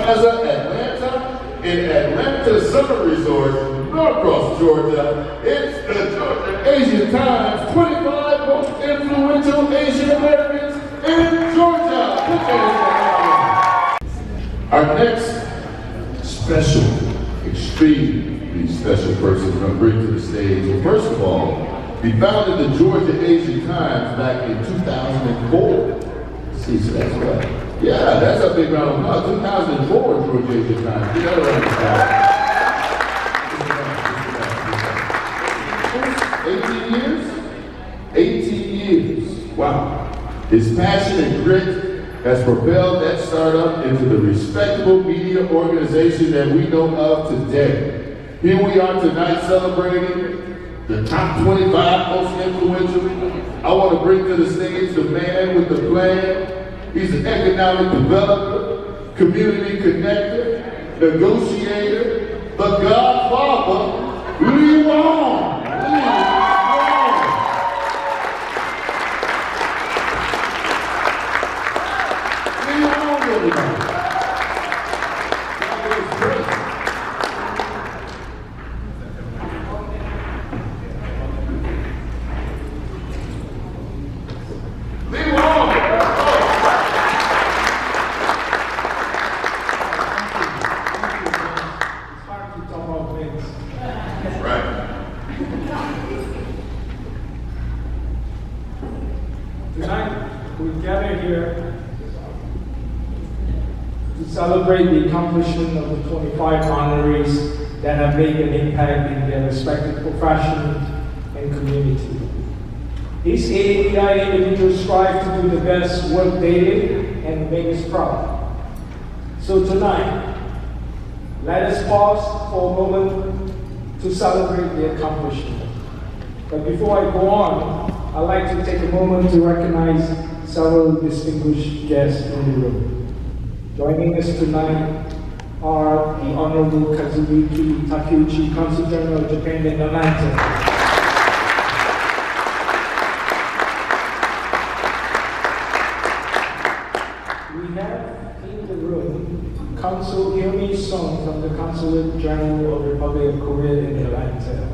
Plaza, Atlanta, in Atlanta Summer Resort, Norcross, Georgia. It's the Georgia Asian Times 25 Most Influential Asian Americans in Georgia. Put that in the Our next special, extremely special person we're going to bring to the stage. Well, first of all, we founded the Georgia Asian Times back in 2004. See, so that's right. Yeah, that's a big round of applause. 2004 Georgia Asian Times. Get that around the 18 years? 18 years. Wow. His passion and grit has propelled that startup into the respectable media organization that we know of today. Here we are tonight celebrating the top 25 most influential. I want to bring to the stage the man with the plan. He's an economic developer, community connector, negotiator, the godfather, Lee Wong. Tonight, we gather here to celebrate the accomplishment of the 25 honorees that have made an impact in their respective profession and community. These AAPI individuals strive to do the best work daily and make us proud. So tonight, let us pause for a moment to celebrate the accomplishment. But before I go on, I'd like to take a moment to recognize several distinguished guests in the room. Joining us tonight are the Honorable Kazuki Takeuchi, Consul General of Japan in Atlanta. We have in the room Consul Hyomi Song from the Consulate General of the Republic of Korea in Atlanta.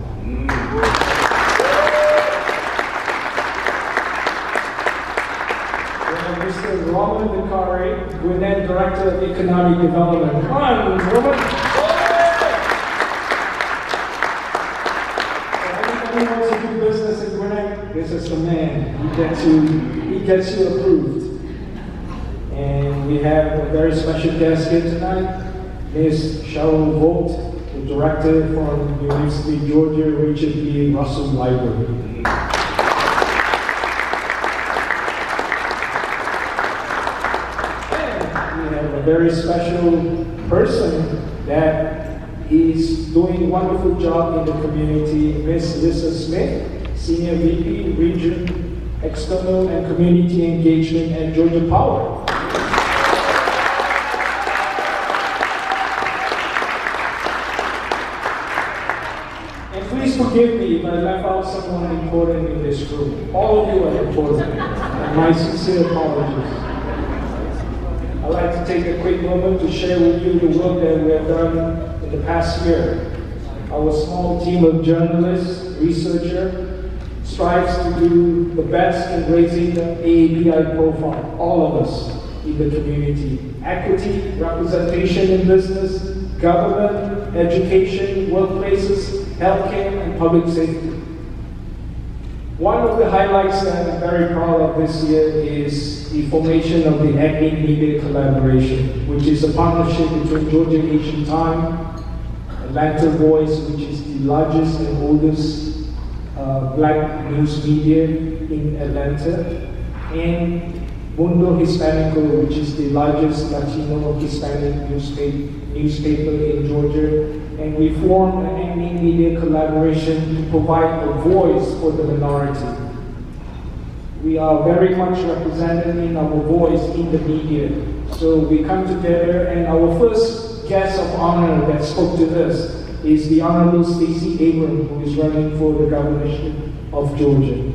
Mr. Roman Vicari, Gwinnett Director of Economic Development. Come on, Roman. So anyone wants to do business in Gwinnett, this is the man. He gets you approved. And we have a very special guest here tonight, Ms. Cheryl Vogt, the Director from University of Georgia Richard B. Russell Library. A very special person that is doing a wonderful job in the community, Ms. Lisa Smith, Senior VP, Region, External and Community Engagement at Georgia Power. And please forgive me if I left out someone important in this room. All of you are important, and my sincere apologies. I'd like to take a quick moment to share with you the work that we have done in the past year. Our small team of journalists, researchers, strives to do the best in raising the AAPI profile, all of us in the community. Equity, representation in business, government, education, workplaces, healthcare, and public safety. One of the highlights that I'm very proud of this year is the formation of the Ethnic Media Collaboration, which is a partnership between Georgia Asian Times, Atlanta Voice, which is the largest and oldest black news media in Atlanta, and Mundo Hispanico, which is the largest Latino Hispanic newspaper in Georgia. And we formed an ethnic media collaboration to provide a voice for the minority. We are very much represented in our voice in the media. So we come together, and our first guest of honor that spoke to us is the Honorable Stacey Abrams, who is running for the governorship of Georgia.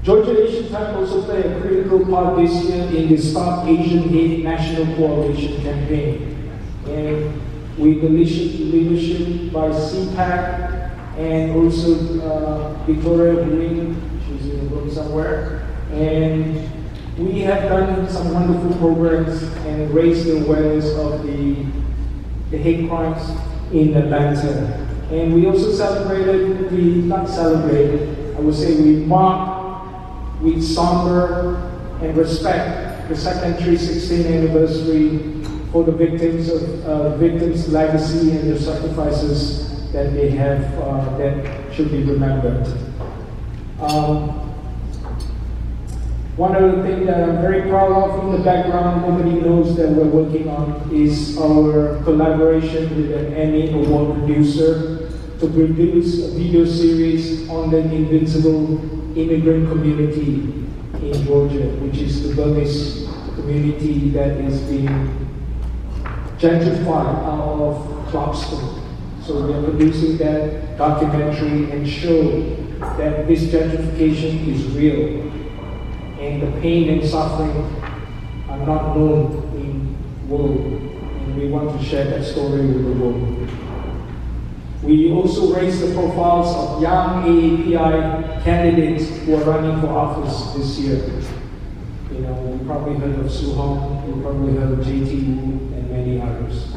Georgia Asian Time also played a critical part this year in the Stop Asian Hate National Coalition campaign. And with the leadership by CPAC and also Victoria Green, she's in the room somewhere. And we have done some wonderful programs and raised the awareness of the hate crimes in Atlanta. And we also I would say we marked with somber and respect the second 316th anniversary for the victims' legacy and the sacrifices that they have that should be remembered. One other thing that I'm very proud of in the background, nobody knows that we're working on, is our collaboration with an Emmy Award producer to produce a video series on the invincible immigrant community in Georgia, which is the Burmese community that is being gentrified out of Clarkston. So we are producing that documentary and show that this gentrification is real and the pain and suffering are not known in the world, and we want to share that story with the world. We also raised the profiles of young AAPI candidates who are running for office this year. You know, we probably heard of Su Hong, we probably heard of JT Wu, and many others.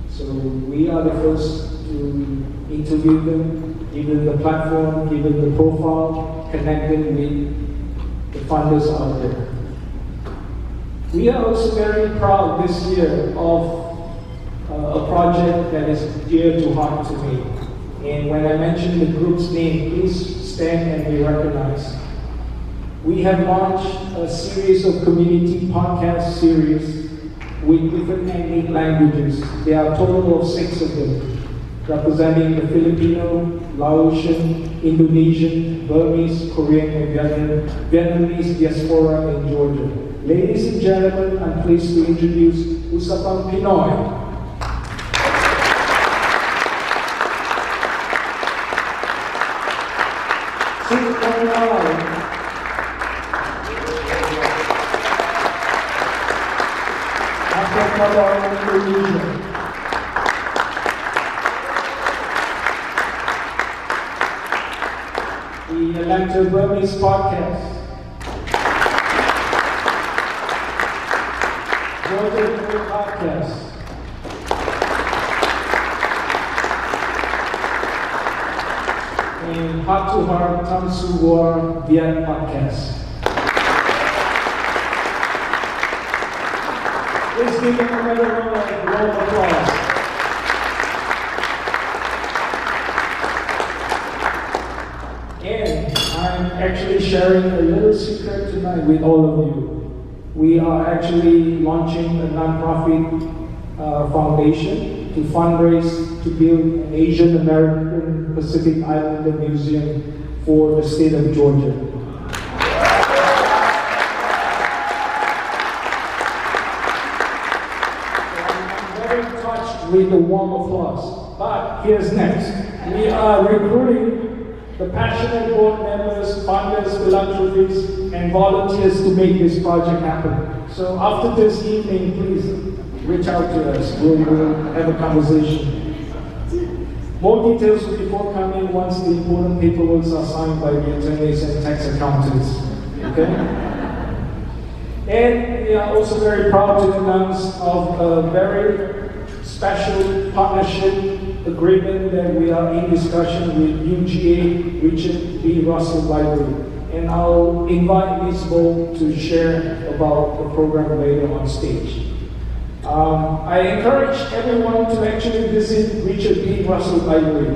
So we are the first to interview them, give them the platform, give them the profile, connect them with the funders out there. We are also very proud this year of a project that is dear to heart to me. And when I mention the group's name, please stand and be recognized. We have launched a series of community podcast series with different ethnic languages. There are a total of 6 of them, representing the Filipino, Laotian, Indonesian, Burmese, Korean, and Vietnamese diaspora in Georgia. Ladies and gentlemen, I'm pleased to introduce Usapang Pinoy. The Atlanta Burmese podcast. Georgia podcast. And Heart to Heart Tam Su War Viet podcast. Please give them another round of applause. And I'm actually sharing a little secret tonight with all of you. We are actually launching a nonprofit foundation to fundraise to build an Asian American Pacific Islander Museum for the state of Georgia. With the warm applause. But here's next. We are recruiting the passionate board members, funders, philanthropists, and volunteers to make this project happen. So after this evening, please reach out to us. We'll have a conversation. More details will be forthcoming once the important paperwork are signed by the attorneys and tax accountants. Okay? And we are also very proud to announce of a very special partnership agreement that we are in discussion with UGA Richard B. Russell Library. And I'll invite Ms. Bo to share about the program later on stage. I encourage everyone to actually visit Richard B. Russell Library.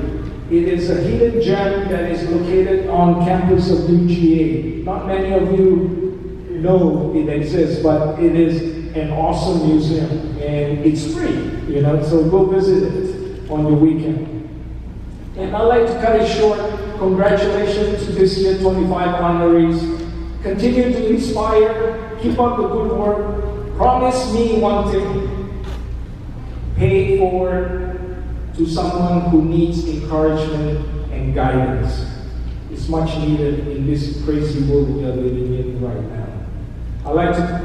It is a hidden gem that is located on campus of UGA. Not many of you know it exists, but it is an awesome museum, and it's free, you know, so go visit it on the weekend. And I'd like to cut it short. Congratulations to this year 25 honorees. Continue to inspire, keep up the good work. Promise me one thing: pay forward to someone who needs encouragement and guidance. is much needed in this crazy world we are living in right now. I'd like to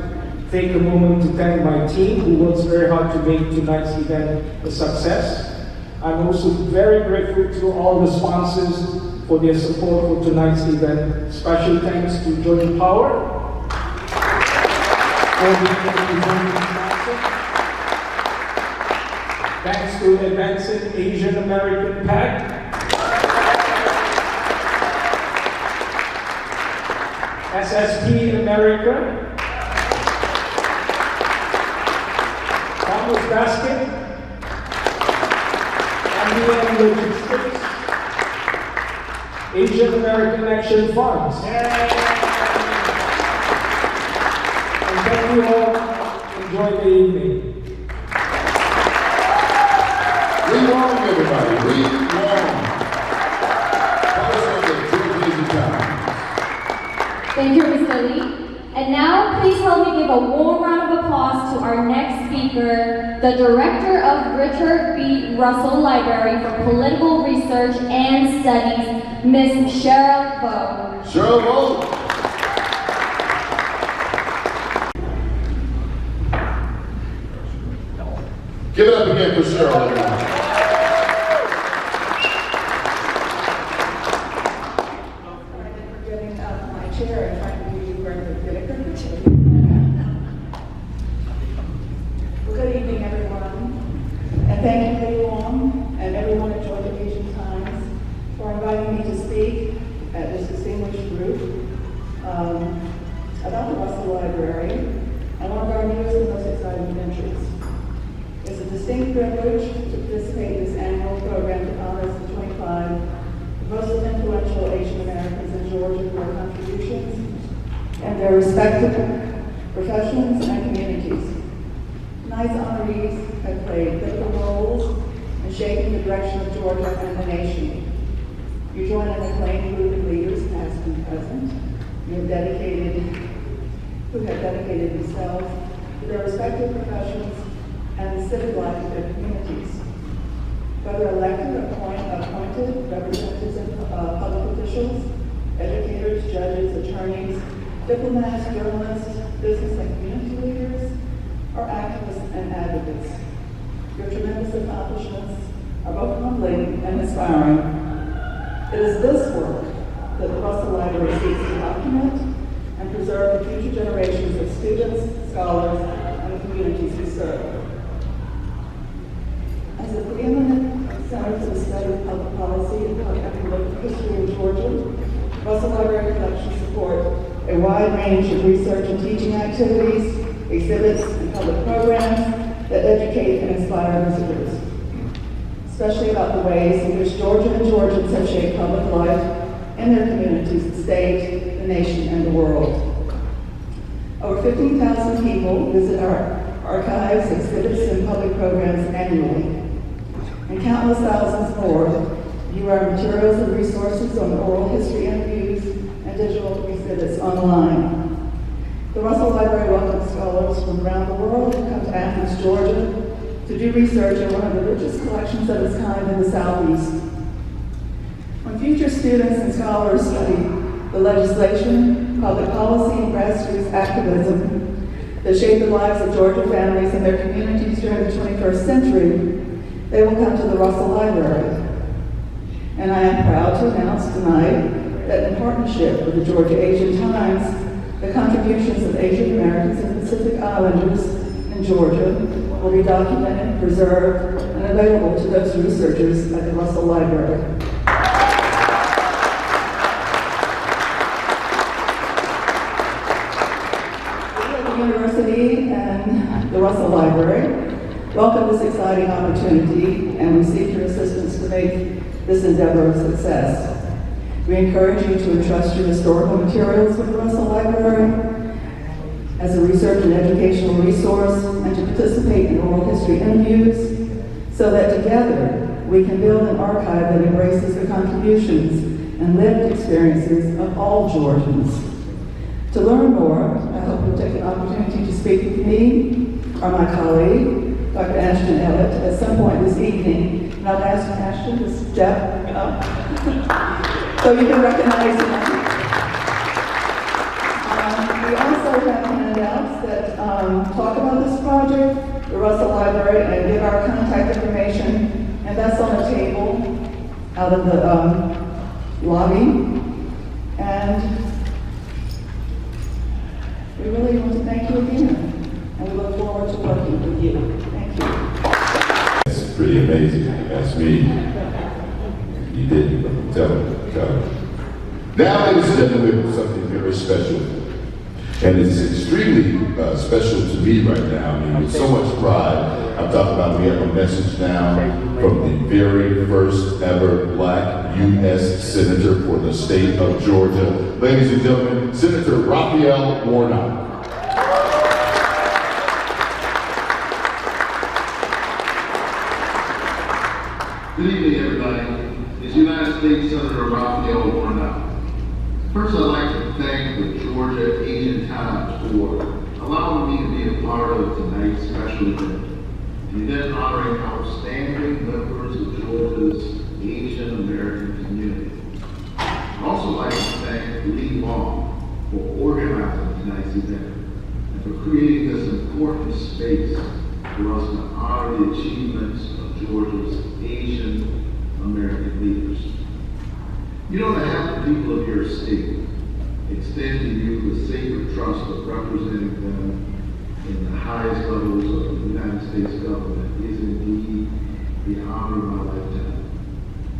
take a moment to thank my team who works very hard to make tonight's event a success. I'm also very grateful to all the sponsors for their support for tonight's event. Special thanks to Joint Power for being the sponsor. Thanks to Advancing Asian American PAC. SSP America. Thomas Basket. MBM Logistics. Asian American Action Funds. And thank you all. Enjoy the evening. We won, everybody. We won. Thank you, Mr. Lee. And now, please help me give a warm round of applause to our next speaker, the Director of Richard B. Russell Library for Political Research and Studies, Ms. Cheryl Vo. Cheryl Vo. Give it up again for Cheryl, everyone. Good evening, everyone, and thank you, Lady Wong, and everyone at Georgia Asian Times for inviting me to speak at this distinguished group about the Russell Library and one of our newest and most exciting ventures. It's a distinct privilege to participate in this annual program that honors the 25 most influential Asian Americans in Georgia for their contributions and their respective professions and communities. Tonight's honorees have played pivotal roles in shaping the direction of Georgia and the nation. You join an acclaimed group of leaders, past and present, who have dedicated themselves to their respective professions and the civic life of their communities. Whether elected or appointed representatives of public officials, educators, judges, attorneys, diplomats, journalists, business and community leaders, or activists and advocates. Your tremendous accomplishments are both humbling and inspiring. It is this work that the Russell Library seeks to document and preserve for future generations of students, scholars, and the communities we serve. As a preeminent center for the study of public policy and political history of Georgia, Russell Library collections support a wide range of research and teaching activities, exhibits, and public programs that educate and inspire visitors, especially about the ways in which Georgia and Georgians have shaped public life in their communities, the state, the nation, and the world. Over 15,000 people visit our archives, exhibits, and public programs annually, and countless thousands more view our materials and resources on oral history interviews and digital exhibits online. The Russell Library welcomes scholars from around the world who come to Athens, Georgia, to do research in one of the richest collections of its kind in the Southeast. When future students and scholars study the legislation, public policy, and grassroots activism that shape the lives of Georgia families and their communities during the 21st century, they will come to the Russell Library. And I am proud to announce tonight that in partnership with the Georgia Asian Times, the contributions of Asian Americans and Pacific Islanders in Georgia will be documented, preserved, and available to those researchers at the Russell Library. We at the University and the Russell Library welcome this exciting opportunity, and we seek your assistance to make this endeavor a success. We encourage you to entrust your historical materials with the Russell Library as a research and educational resource, and to participate in oral history interviews so that together we can build an archive that embraces the contributions and lived experiences of all Georgians. To learn more, I hope you'll take an opportunity to speak with me or my colleague, Dr. Ashton Ellett, at some point this evening. And I'll ask Ashton to step up. So you can recognize him. We also have handouts that talk about this project, the Russell Library, and give our contact information, and that's on a table out of the lobby. And we really want to thank you again, and we look forward to working with you. Thank you. It's pretty amazing. That's me. You didn't tell me. Now, ladies and gentlemen, we have something very special. And it's extremely special to me right now. I mean, with so much pride. I'm talking about we have a message now from the very first ever Black U.S. Senator for the state of Georgia. Ladies and gentlemen, Senator Raphael Warnock. Good evening, everybody. It's United States Senator Raphael Warnock. First, I'd like to thank the Georgia Asian Times for allowing me to be a part of tonight's special event, and then honoring outstanding members of Georgia's Asian American community. I'd also like to thank Lee Long for organizing tonight's event and for creating this important space for us to honor the achievements of Georgia's Asian American leaders. You know, to have the people of your state extend to you the sacred trust of representing them in the highest levels of the United States government is indeed the honor of my lifetime.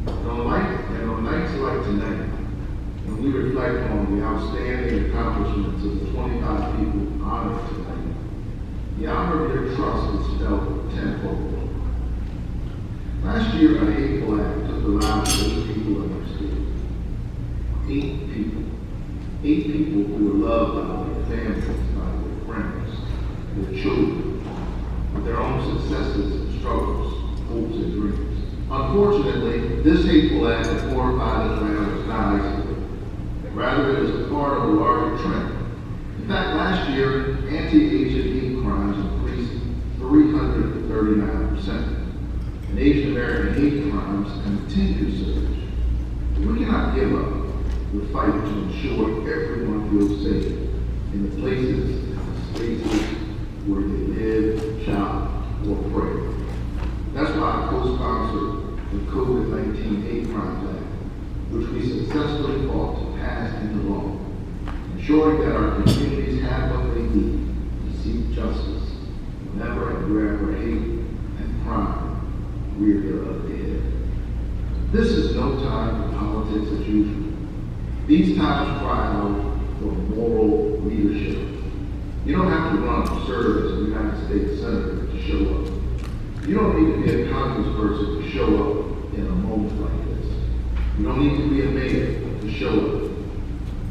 And on nights like tonight, when we reflect on the outstanding accomplishments of the 25 people honored tonight, the honor of your trust is felt tenfold. Last year, a hateful act took the lives of 8 people in our state. 8 people. 8 people who were loved by their families, by their friends, their children, with their own successes and struggles, hopes and dreams. Unfortunately, this hateful act that horrified Atlanta was not isolated. Rather, it is a part of a larger trend. In fact, last year, anti-Asian hate crimes increased 339%. And Asian American hate crimes continue to surge. We cannot give up the fight to ensure everyone feels safe in the places and the spaces where they live, shop, or pray. That's why I co-sponsored the COVID-19 Hate Crimes Act, which we successfully fought to pass into law, ensuring that our communities have what they need to seek justice whenever and wherever hate and crime rear their ugly head. This is no time for politics as usual. These times cry out for moral leadership. You don't have to run to serve as a United States Senator to show up. You don't need to be a congressperson to show up in a moment like this. You don't need to be a mayor to show up.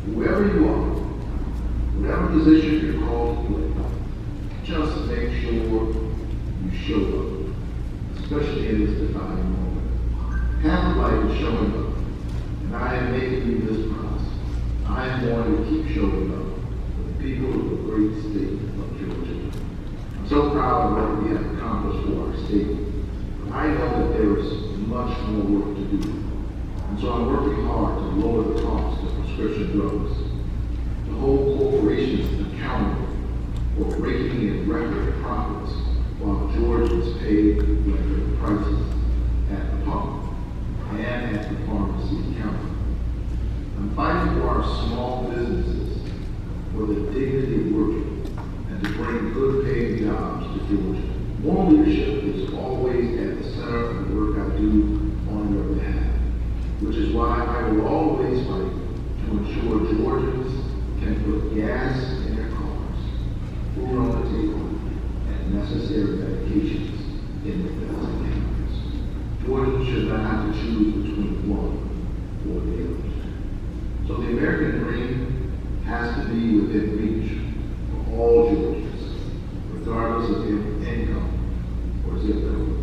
Whoever you are, whatever position you're called to play, just make sure you show up, especially in this defining moment. Have the light of showing up, and I am making you this promise. I am going to keep showing up for the people of the great state of Georgia. I'm so proud of what we have accomplished for our state, but I know that there is much more work to do. And so I'm working hard to lower the cost of prescription drugs, to hold corporations accountable for raking in record profits while Georgians pay record prices at the pump and at the pharmacy counter. I'm fighting for our small businesses, for the dignity of working, and to bring good paying jobs to Georgia. Moral leadership is always at the center of the work I do on your behalf, which is why I will always fight to ensure Georgians can put gas in their cars, food on the table, and necessary medications in their beds and cabinets. Georgians should not have to choose between one or the other. So the American dream has to be within reach for all Georgians, regardless of income or zip code.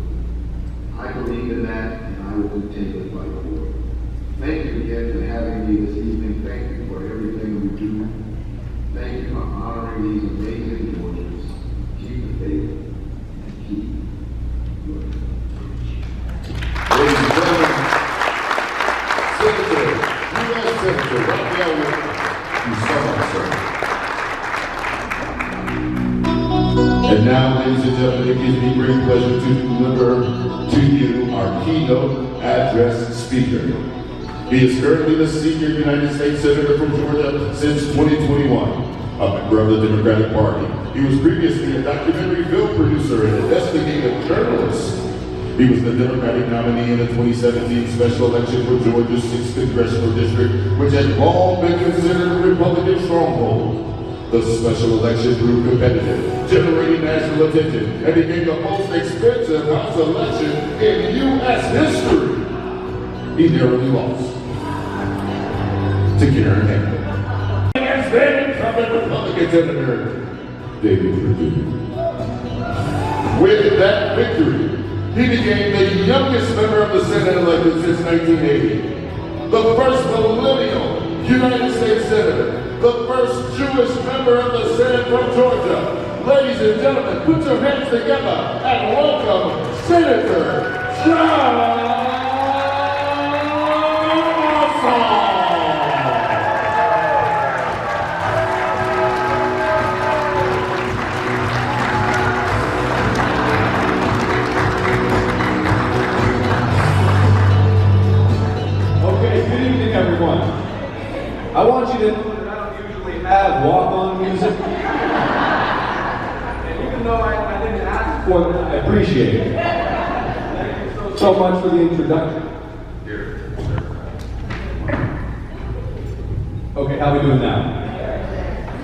I believe in that, and I will continue to fight for it. Thank you again for having me this evening. Thank you for everything we do. Thank you for honoring these amazing Georgians. Keep the faith and keep working. Ladies and gentlemen, Senator now, ladies and gentlemen, it gives me great pleasure to deliver to you our keynote address speaker. He is currently the senior United States Senator from Georgia since 2021, a member of the Democratic Party. He was previously a documentary film producer and investigative journalist. He was the Democratic nominee in the 2017 special election for Georgia's 6th Congressional District, which had long been considered a Republican stronghold. The special election grew competitive, generating national attention, and became the most expensive House election in U.S. history. He narrowly lost to Karen Handel against then incumbent Republican Senator David Perdue. With that victory, he became the youngest member of the Senate elected since 1980, the first millennial United States Senator, the first Jewish member of the Senate from Georgia. Ladies and gentlemen, put your hands together and welcome Senator John. Everyone, I want you to know that I don't usually have walk-on music. And even though I didn't ask for it, I appreciate it. Thank you so much for the introduction. Here. Okay, how are we doing now?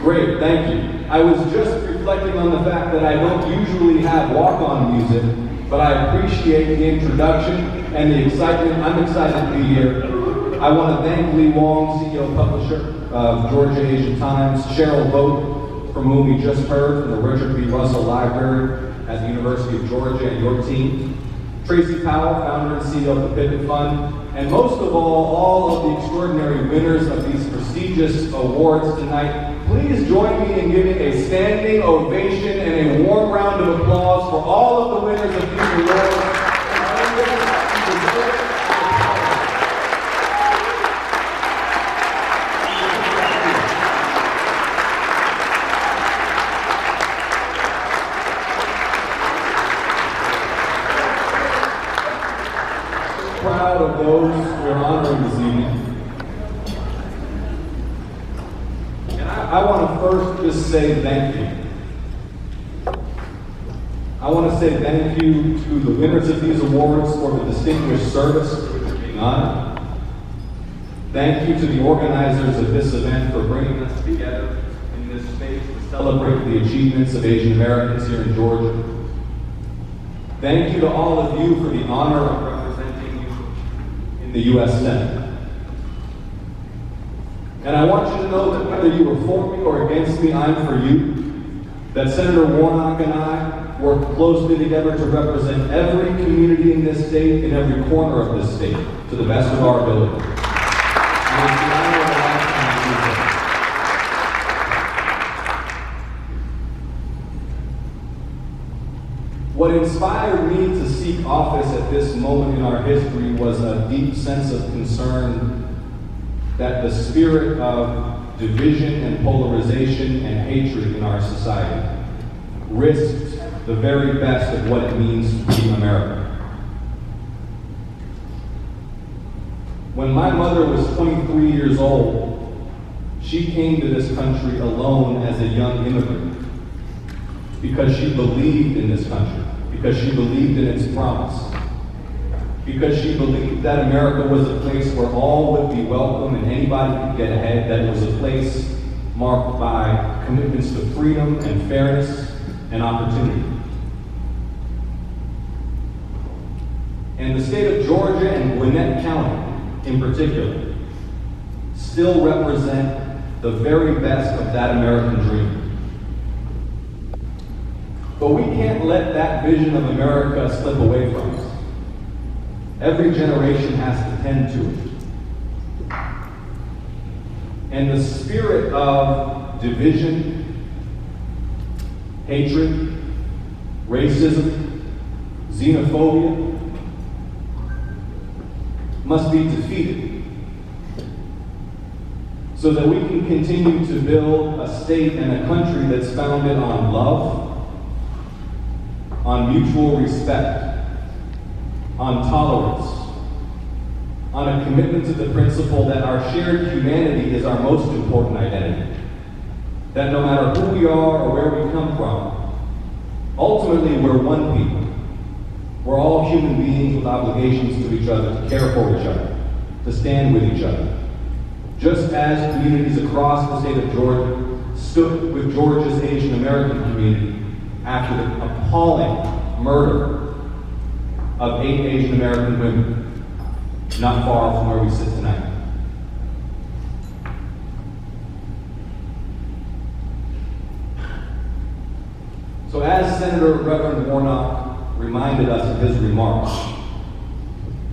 Great, thank you. I was just reflecting on the fact that I don't usually have walk-on music, but I appreciate the introduction and the excitement. I'm excited to be here. I want to thank Lee Wong, CEO Publisher of Georgia Asian Times, Cheryl Vogt, from whom we just heard from the Richard B. Russell Library at the University of Georgia, and your team, Tracy Powell, founder and CEO of the Pivot Fund, and most of all of the extraordinary winners of these prestigious awards tonight. Please join me in giving a standing ovation and a warm round of applause for all of the winners of these awards. Proud of those we're honoring this evening. And I want to first just say thank you. I want to say thank you to the winners of these awards for the distinguished service which are being honored. Thank you to the organizers of this event for bringing us together in this space to celebrate the achievements of Asian Americans here in Georgia. Thank you to all of you for the honor of the U.S. Senate. And I want you to know that whether you were for me or against me, I'm for you. That Senator Warnock and I work closely together to represent every community in this state, in every corner of this state, to the best of our ability. And it's the honor of a lifetime to do so. What inspired me to seek office at this moment in our history was a deep sense of concern that the spirit of division and polarization and hatred in our society risked the very best of what it means to be American. When my mother was 23 years old, she came to this country alone as a young immigrant because she believed in this country, because she believed in its promise, because she believed that America was a place where all would be welcome and anybody could get ahead, that it was a place marked by commitments to freedom and fairness and opportunity. And the state of Georgia and Gwinnett County, in particular, still represent the very best of that American dream. But we can't let that vision of America slip away from us. Every generation has to tend to it. And the spirit of division, hatred, racism, xenophobia must be defeated so that we can continue to build a state and a country that's founded on love, on mutual respect, on tolerance, on a commitment to the principle that our shared humanity is our most important identity. That no matter who we are or where we come from, ultimately we're one people. We're all human beings with obligations to each other, to care for each other, to stand with each other. Just as communities across the state of Georgia stood with Georgia's Asian American community after the appalling murder of 8 Asian American women, not far from where we sit tonight. So as Senator Reverend Warnock reminded us of his remarks,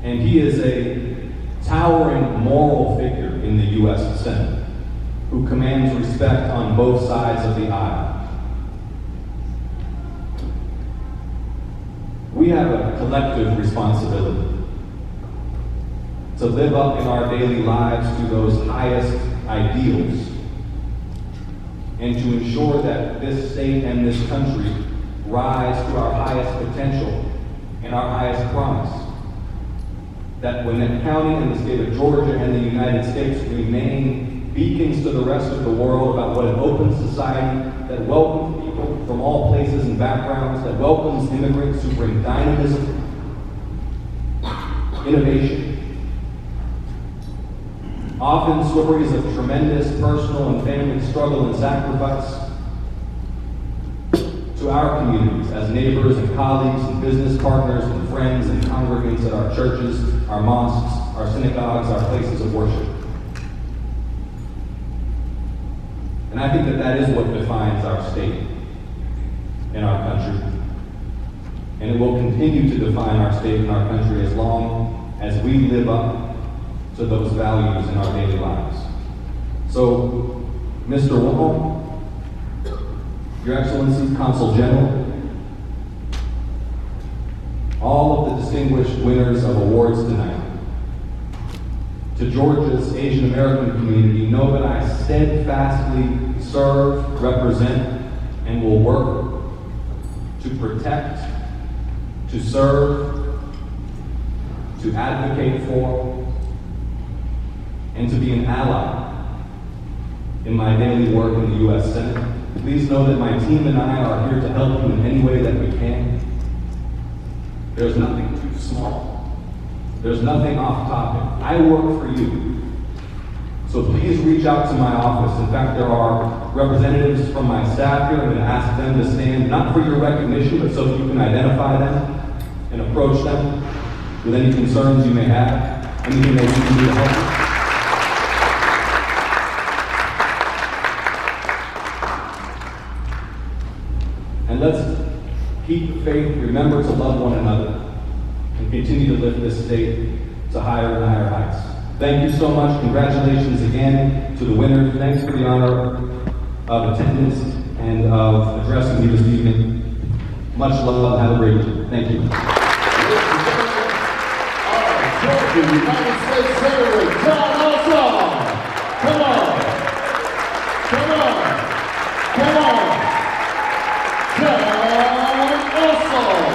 and he is a towering moral figure in the U.S. Senate who commands respect on both sides of the aisle. We have a collective responsibility to live up in our daily lives to those highest ideals and to ensure that this state and this country rise to our highest potential and our highest promise. That when the county and the state of Georgia and the United States remain beacons to the rest of the world about what an open society that welcomes people from all places and backgrounds, that welcomes immigrants who bring dynamism, innovation, often stories of tremendous personal and family struggle and sacrifice, to our communities as neighbors and colleagues and business partners and friends and congregants at our churches, our mosques, our synagogues, our places of worship. And I think that that is what defines our state and our country. And it will continue to define our state and our country as long as we live up to those values in our daily lives. So, Mr. Wall, Your Excellency, Consul General, all of the distinguished winners of awards tonight, to Georgia's Asian American community, know that I steadfastly serve, represent, and will work to protect, to serve, to advocate for, and to be an ally in my daily work in the U.S. Senate. Please know that my team and I are here to help you in any way that we can. There's nothing too small. There's nothing off topic. I work for you. So please reach out to my office. In fact, there are representatives from my staff here. I'm going to ask them to stand, not for your recognition, but so that you can identify them and approach them with any concerns you may have, anything that we can do to help you. And let's keep the faith, remember to love one another, and continue to lift this state to higher and higher heights. Thank you so much. Congratulations again to the winners. Thanks for the honor of attendance and of addressing you this evening. Much love. Have a great evening. Thank you. Georgia, United States Senator John Ossoff. Come on. Come on. Come on. John Ossoff.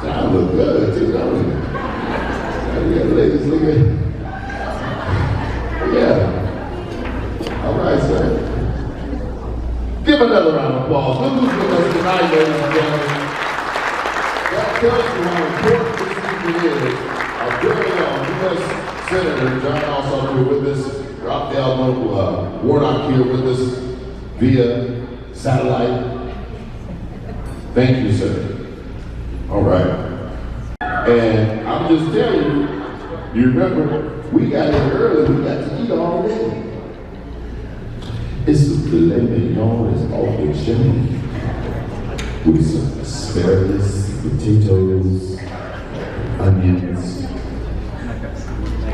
John look good too, don't he? Yeah, ladies, look at him. Yeah. All right, sir. Give another round of applause. Look who's with us tonight, ladies and gentlemen. That tells you how important this evening is. Our very own U.S. Senator John Ossoff here with us. Rob Delmo, Warnock here with us via satellite. Thank you, sir. All right. And I'm just telling you, you remember, we got here early, we got to eat already. It's a filet mignon that's off the chimney with some asparagus, potatoes, onions.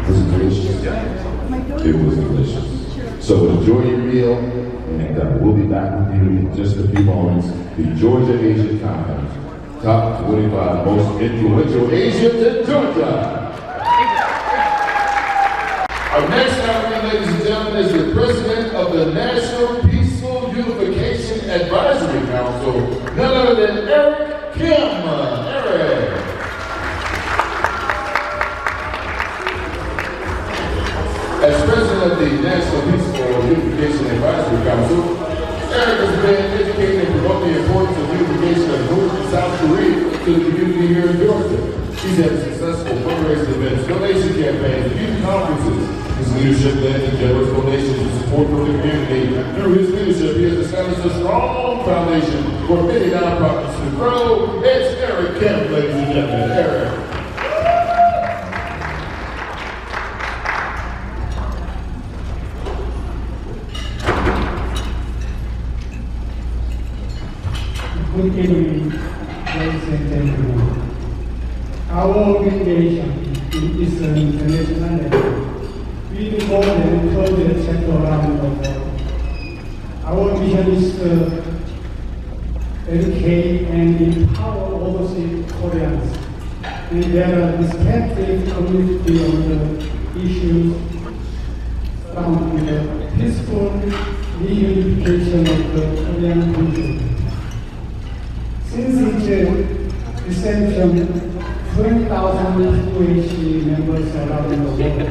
Was it delicious? It was delicious. So enjoy your meal, and we'll be back with you in just a few moments. The Georgia Asian Times Top 25 Most Influential Asians in Georgia. Our next nominee, ladies and gentlemen, is the president of the National Kim. Eric. As president of the National Peace Corps Unification Advisory Council, Eric has been educating and promoting the importance of unification of North and South Korea to the community here in Georgia. He's had successful fundraising events, donation campaigns, and youth conferences. His leadership led to generous donations and support from the community. Through his leadership, he has established a strong foundation for many nonprofits to grow. It's Eric Kim, ladies and gentlemen. Eric. Good evening, ladies and gentlemen. Our organization is an international level, with more than 30 chapters around the world. Our mission is to educate and empower overseas Koreans and their respective community on the issues surrounding the peaceful reunification of the Korean country. Since its reception, 20,000 POH members around the world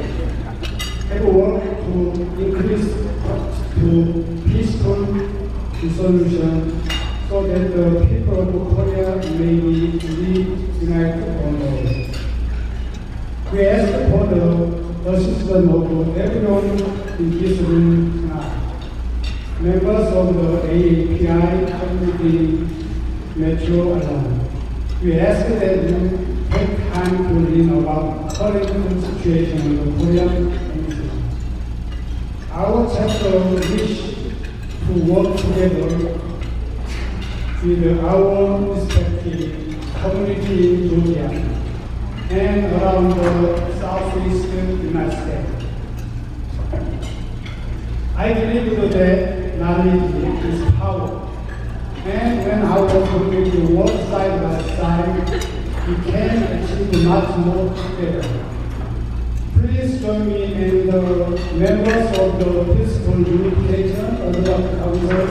have worked to increase to peaceful resolution so that the people of Korea may be reunited on the way. We ask for the assistance of everyone in this room tonight. Members of the AAPI community Metro alone. We ask that you take time to learn about current situation in the Korean country. Our chapter wish to work together with our respective community in Georgia and around the Southeast United States. I believe that knowledge is power. And when our community works side by side, we can achieve much more together. Please join me and the members of the Peaceful Unification of the Council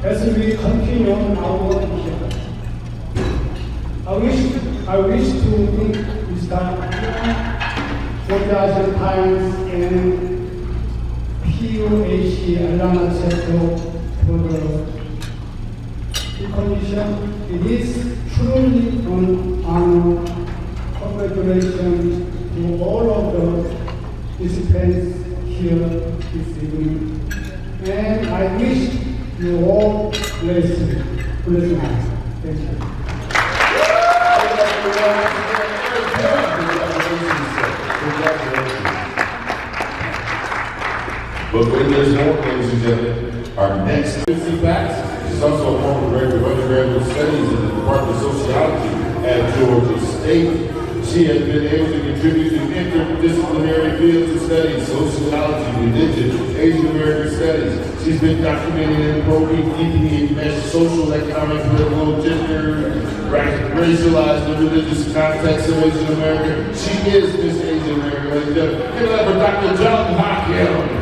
as we continue our mission. I wish to thank Mr. Georgia Times and POH Atlanta Chapter for the condition. It is truly an honor. Congratulations to all of the participants here this evening. And I wish you all blessings. Thank you. But when there's more, ladies and gentlemen, our next facts. She's also a former director of undergraduate studies in the Department of Sociology at Georgia State. She has been able to contribute to interdisciplinary fields of study, sociology, religion, Asian American studies. She's been documenting and probing deeply enmeshed social, economic, political, gender, racialized, and religious contexts of Asian America. She is Miss Asian America. Give it up for Dr. John Hockham.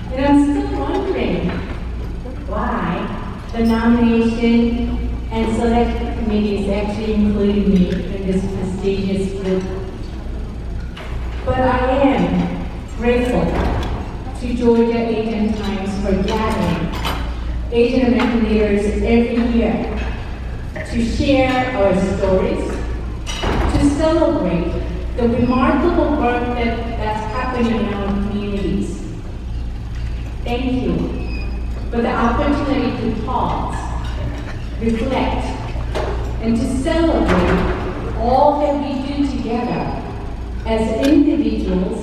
And I'm still wondering why the nomination and select committee is actually including me in this prestigious group. But I am grateful to Georgia Asian Times for gathering Asian American leaders every year to share our stories, to celebrate the remarkable work that's happening in our communities. Thank you for the opportunity to pause, reflect, and to celebrate all that we do together as individuals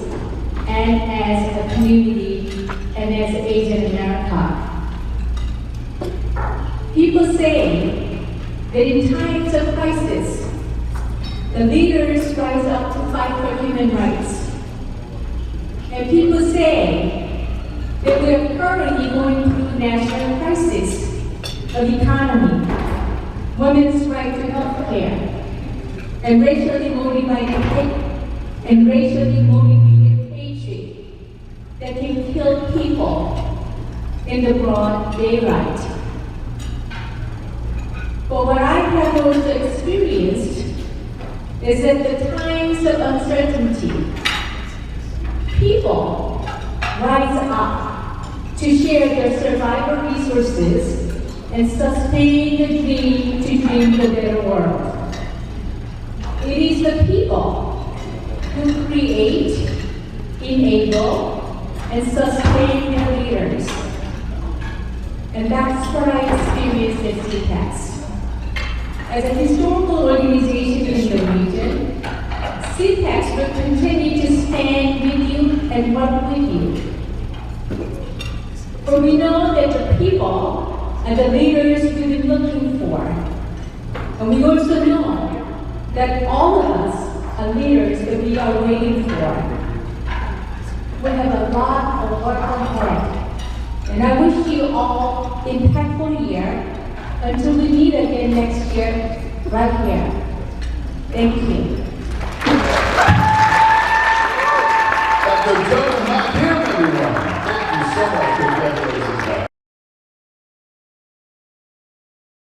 and as a community and as Asian America. People say that in times of crisis, the leaders rise up to fight for human rights. And people say that we are currently going through national crisis. of economy, women's right to health care, and racially motivated hatred that can kill people in the broad daylight. But what I have also experienced is that the times of uncertainty, people rise up to share their survival resources and sustain the dream to dream the better world. It is the people who create, enable, and sustain their leaders. And that's what I experienced at CPAX. As a historical organization in the region, CPAX will continue to stand with you and work with you. For we know that the people are the leaders we've been looking for. And we also know that all of us are leaders that we are waiting for. We have a lot of work ahead. And I wish you all an impactful year until we meet again next year, right here. Thank you.